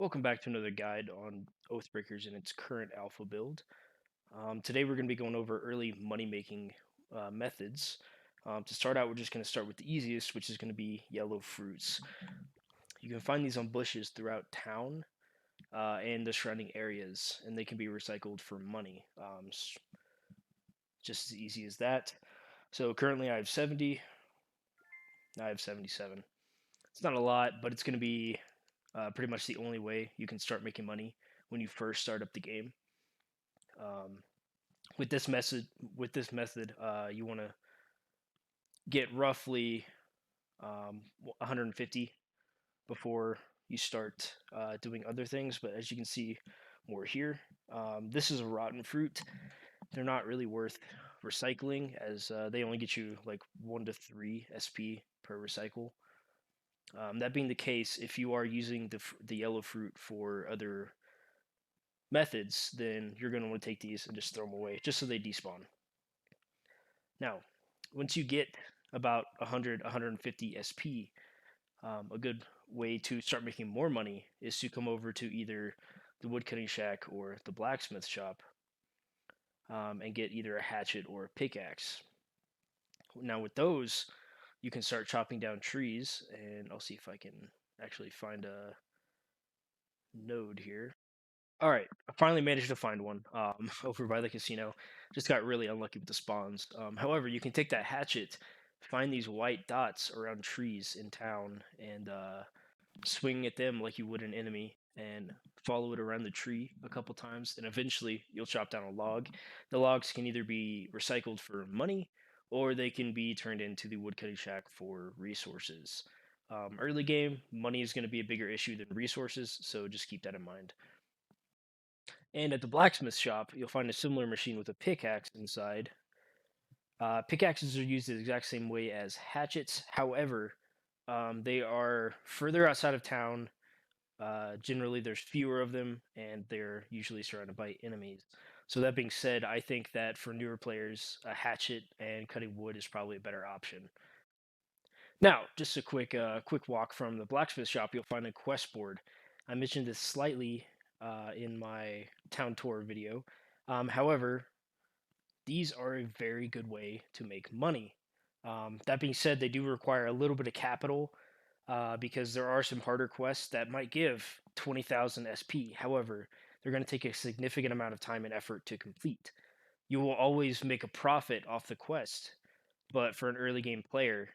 Welcome back to another guide on Oathbreakers in its current alpha build. Today we're going to be going over early money making methods. To start out, we're just going to start with the easiest, which is going to be yellow fruits. You can find these on bushes throughout town and the surrounding areas, and they can be recycled for money. Just as easy as that. So currently I have 70, I have 77. It's not a lot, but it's going to be pretty much the only way you can start making money when you first start up the game. Um, with this method, you want to get roughly 150 before you start doing other things. But as you can see more here, this is a rotten fruit. They're not really worth recycling, as they only get you like 1 to 3 SP per recycle. That being the case, if you are using the yellow fruit for other methods, then you're going to want to take these and just throw them away, just so they despawn. Now, once you get about 100, 150 SP, a good way to start making more money is to come over to either the woodcutting shack or the blacksmith shop and get either a hatchet or a pickaxe. Now, with those, you can start chopping down trees, and I'll see if I can actually find a node here. All right, I finally managed to find one over by the casino. Just got really unlucky with the spawns. However, you can take that hatchet, find these white dots around trees in town, and swing at them like you would an enemy, and follow it around the tree a couple times, and eventually you'll chop down a log. The logs can either be recycled for money, or they can be turned into the woodcutting shack for resources. Early game, money is going to be a bigger issue than resources, so just keep that in mind. And at the blacksmith shop, you'll find a similar machine with a pickaxe inside. Pickaxes are used the exact same way as hatchets. However, they are further outside of town. Generally, there's fewer of them, and they're usually surrounded by enemies. So that being said, I think that for newer players, a hatchet and cutting wood is probably a better option. Now, just a quick walk from the blacksmith shop. You'll find a quest board. I mentioned this slightly in my town tour video. However, these are a very good way to make money. That being said, they do require a little bit of capital because there are some harder quests that might give 20,000 SP. However, they're going to take a significant amount of time and effort to complete. You will always make a profit off the quest, but for an early game player,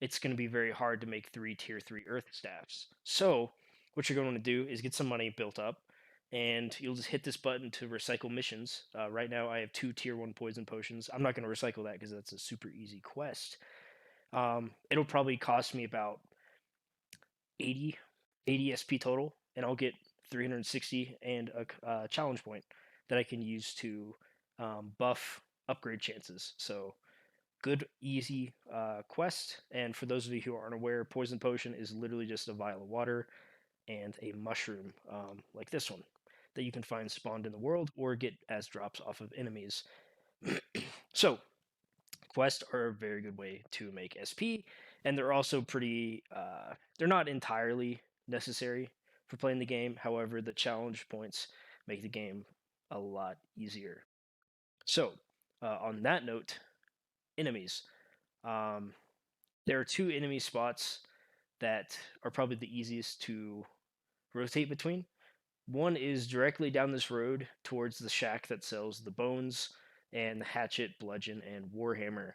it's going to be very hard to make 3 tier 3 earth staffs. So, what you're going to do is get some money built up, and you'll just hit this button to recycle missions. Right now, I have 2 tier 1 poison potions. I'm not going to recycle that because that's a super easy quest. It'll probably cost me about 80, 80 SP total, and I'll get 360 and a challenge point that I can use to buff upgrade chances. So, good, easy quest. And for those of you who aren't aware, Poison Potion is literally just a vial of water and a mushroom like this one that you can find spawned in the world or get as drops off of enemies. So, quests are a very good way to make SP, and they're also pretty, they're not entirely necessary for playing the game. However, the challenge points make the game a lot easier. So, on that note, enemies. Um, there are 2 enemy spots that are probably the easiest to rotate between. One is directly down this road towards the shack that sells the bones and the hatchet, bludgeon, and warhammer.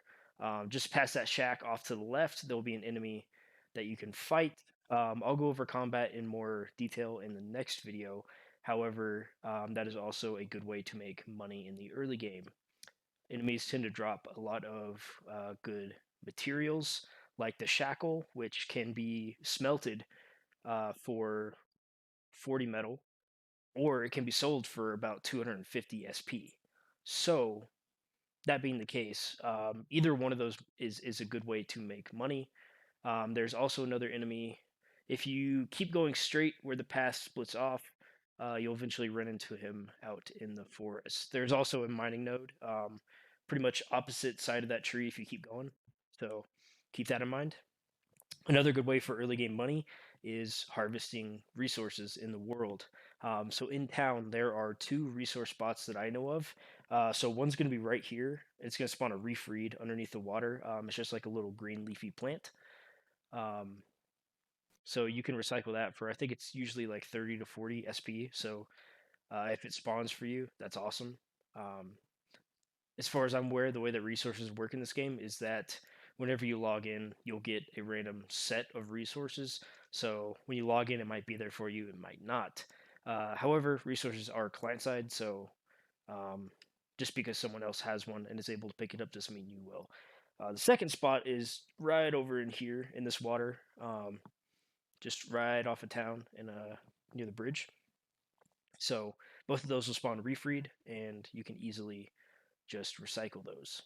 Just past that shack off to the left, there will be an enemy that you can fight. I'll go over combat in more detail in the next video. However, that is also a good way to make money in the early game. Enemies tend to drop a lot of good materials, like the shackle, which can be smelted for 40 metal, or it can be sold for about 250 SP. So, that being the case, either one of those is a good way to make money. There's also another enemy. If you keep going straight where the path splits off, you'll eventually run into him out in the forest. There's also a mining node, pretty much opposite side of that tree if you keep going. So keep that in mind. Another good way for early game money is harvesting resources in the world. So in town, there are two resource spots that I know of. So one's going to be right here. It's going to spawn a reef reed underneath the water. It's just like a little green leafy plant. Um, so you can recycle that for, I think it's usually like 30 to 40 SP. So if it spawns for you, that's awesome. Um, as far as I'm aware, the way that resources work in this game is that whenever you log in, you'll get a random set of resources. So when you log in, it might be there for you, it might not. However, resources are client side, so um, just because someone else has one and is able to pick it up doesn't mean you will. The second spot is right over in here in this water, just right off of town and near the bridge. So both of those will spawn reef reed, and you can easily just recycle those.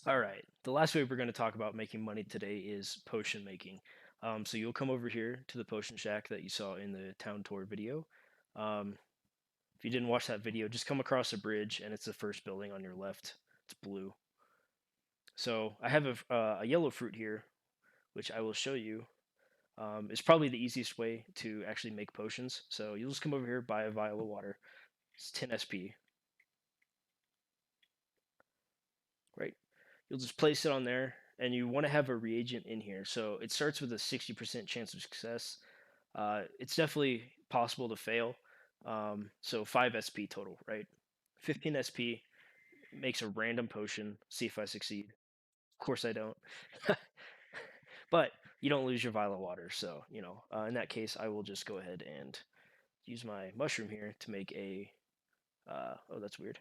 All right. The last way we're going to talk about making money today is potion making. So you'll come over here to the potion shack that you saw in the town tour video. Um, if you didn't watch that video, just come across a bridge, and it's the first building on your left. It's blue. So I have a yellow fruit here, which I will show you. It's probably the easiest way to actually make potions. So you'll just come over here, buy a vial of water. It's 10 SP, right? You'll just place it on there, and you want to have a reagent in here. So it starts with a 60% chance of success. It's definitely possible to fail. So 5 SP total, right? 15 SP makes a random potion. See if I succeed. Of course I don't. But you don't lose your vial of water. So, in that case, I will just go ahead and use my mushroom here to make a. Oh, that's weird.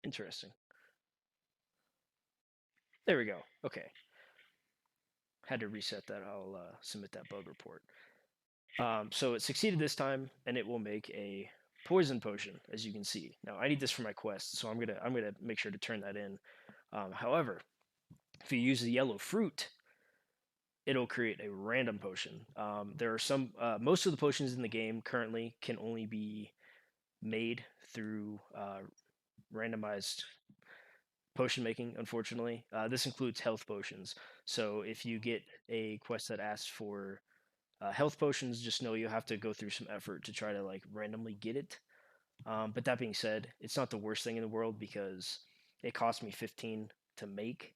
Interesting. There we go. Okay. Had to reset that. I'll submit that bug report. So it succeeded this time, and it will make a poison potion, as you can see. Now I need this for my quest, so I'm gonna make sure to turn that in. However, if you use the yellow fruit, it'll create a random potion. There are some most of the potions in the game currently can only be made through randomized potion making. Unfortunately, this includes health potions. So if you get a quest that asks for health potions, just know you have to go through some effort to try to like randomly get it. But that being said, it's not the worst thing in the world because it cost me 15 to make,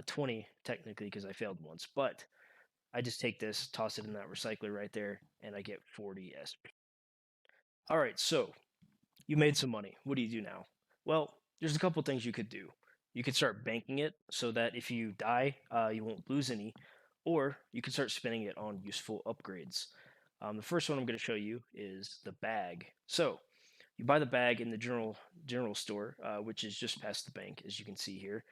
20 technically because I failed once. But I just take this, toss it in that recycler right there, and I get 40 SP. All right, so you made some money. What do you do now? Well, there's a couple things you could do. You could start banking it so that if you die, you won't lose any, or you can start spending it on useful upgrades. The first one I'm going to show you is the bag. So you buy the bag in the general store, which is just past the bank, as you can see here.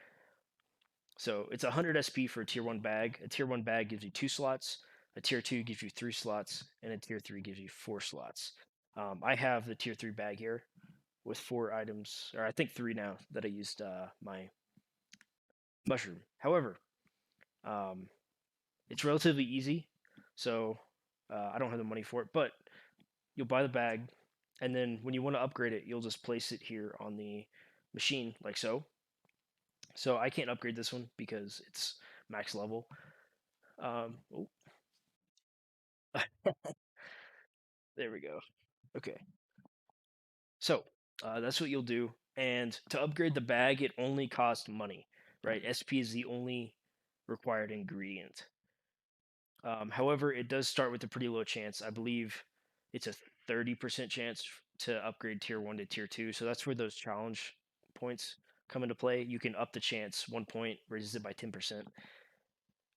So it's 100 SP for a tier 1 bag. A tier 1 bag gives you 2 slots, a tier 2 gives you 3 slots, and a tier 3 gives you 4 slots. I have the tier 3 bag here with 4 items, or I think 3 now that I used my mushroom. However, um, it's relatively easy, so I don't have the money for it, but you'll buy the bag, and then when you want to upgrade it, you'll just place it here on the machine, like so. So I can't upgrade this one because it's max level. Oh, there we go. Okay, so that's what you'll do. And to upgrade the bag, it only costs money, right? SP is the only required ingredient. However, it does start with a pretty low chance. I believe it's a 30% chance to upgrade tier 1 to tier 2. So that's where those challenge points come into play. You can up the chance 1 point, raises it by 10%.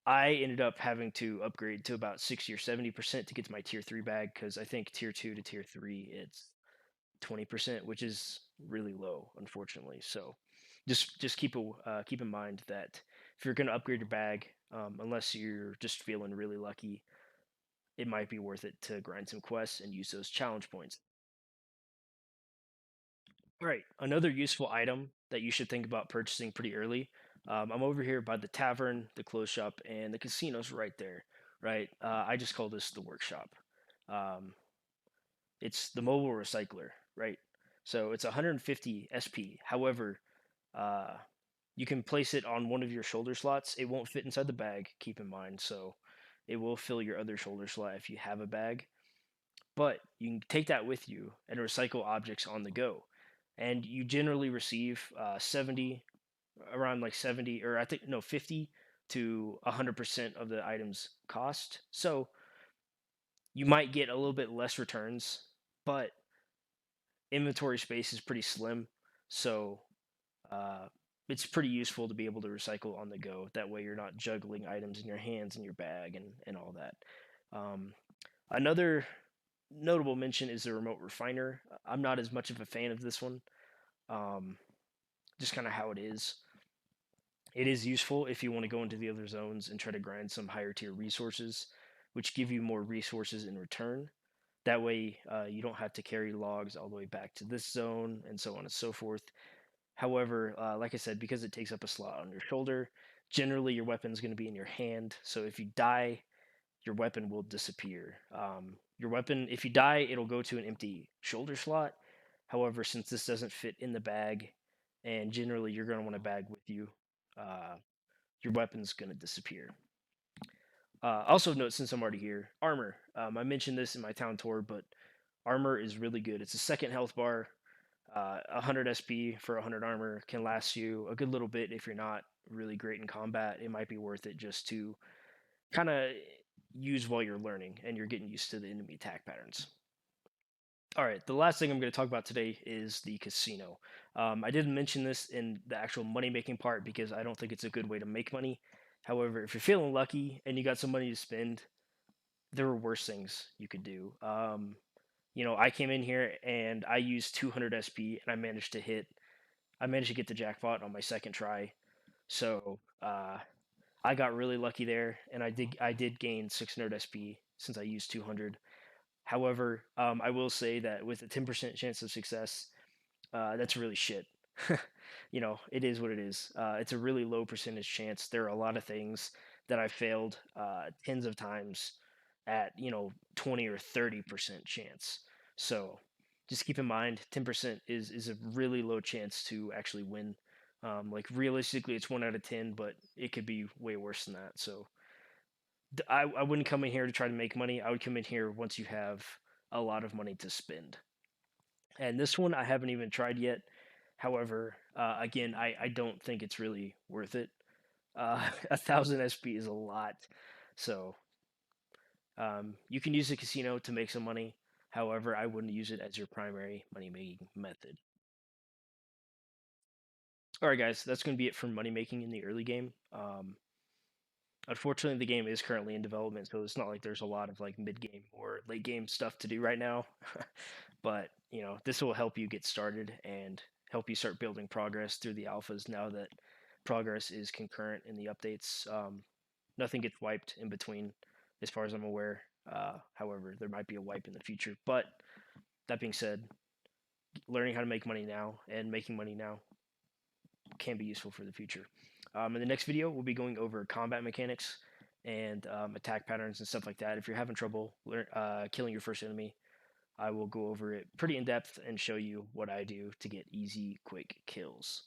I ended up having to upgrade to about 60 or 70% to get to my tier 3 bag because I think tier 2 to tier 3 it's 20%, which is really low, unfortunately. So just keep in mind that if you're going to upgrade your bag, unless you're just feeling really lucky, it might be worth it to grind some quests and use those challenge points. All right, another useful item that you should think about purchasing pretty early. I'm over here by the tavern, the clothes shop, and the casino's right there. Right, I just call this the workshop. Um, it's the mobile recycler, right? So it's 150 SP. However, Uh, you can place it on one of your shoulder slots. It won't fit inside the bag, keep in mind. So it will fill your other shoulder slot if you have a bag. But you can take that with you and recycle objects on the go. And you generally receive 70, around like 70, or I think, no, 50 to 100% of the item's cost. So you might get a little bit less returns, but inventory space is pretty slim. So uh, it's pretty useful to be able to recycle on the go. That way you're not juggling items in your hands and your bag and all that. Um, Another notable mention is the remote refiner. I'm not as much of a fan of this one. Um, just kind of how it is. It is useful if you want to go into the other zones and try to grind some higher tier resources, which give you more resources in return. That way, you don't have to carry logs all the way back to this zone and so on and so forth. However, like I said, because it takes up a slot on your shoulder, generally your weapon is going to be in your hand. So if you die, your weapon will disappear. Your weapon, if you die, it'll go to an empty shoulder slot. However, since this doesn't fit in the bag, and generally you're going to want a bag with you, uh, your weapon's going to disappear. Also, note since I'm already here, armor. I mentioned this in my town tour, but armor is really good. It's a second health bar. 100 SP for 100 armor can last you a good little bit if you're not really great in combat. It might be worth it just to kind of use while you're learning and you're getting used to the enemy attack patterns. All right, the last thing I'm going to talk about today is the casino. I didn't mention this in the actual money making part because I don't think it's a good way to make money. However, if you're feeling lucky and you got some money to spend, there are worse things you could do. I came in here and I used 200 SP and I managed to get the jackpot on my second try. So I got really lucky there, and I did gain 600 SP since I used 200. However, I will say that with a 10% chance of success, that's really shit. It is what it is. It's a really low percentage chance. There are a lot of things that I failed tens of times at 20 or 30% chance. So just keep in mind, 10% is a really low chance to actually win. Like realistically, it's 1 out of 10, but it could be way worse than that. So I wouldn't come in here to try to make money. I would come in here once you have a lot of money to spend. And this one I haven't even tried yet. However, again, I don't think it's really worth it. 1,000 SP is a lot. So you can use the casino to make some money. However, I wouldn't use it as your primary money making method. All right, guys, that's going to be it for money making in the early game. Unfortunately, the game is currently in development, so it's not like there's a lot of like mid game or late game stuff to do right now. But this will help you get started and help you start building progress through the alphas now that progress is concurrent in the updates. Nothing gets wiped in between, as far as I'm aware. However, there might be a wipe in the future. But that being said, learning how to make money now and making money now can be useful for the future. In the next video, we'll be going over combat mechanics and attack patterns and stuff like that. If you're having trouble killing your first enemy, I will go over it pretty in depth and show you what I do to get easy, quick kills.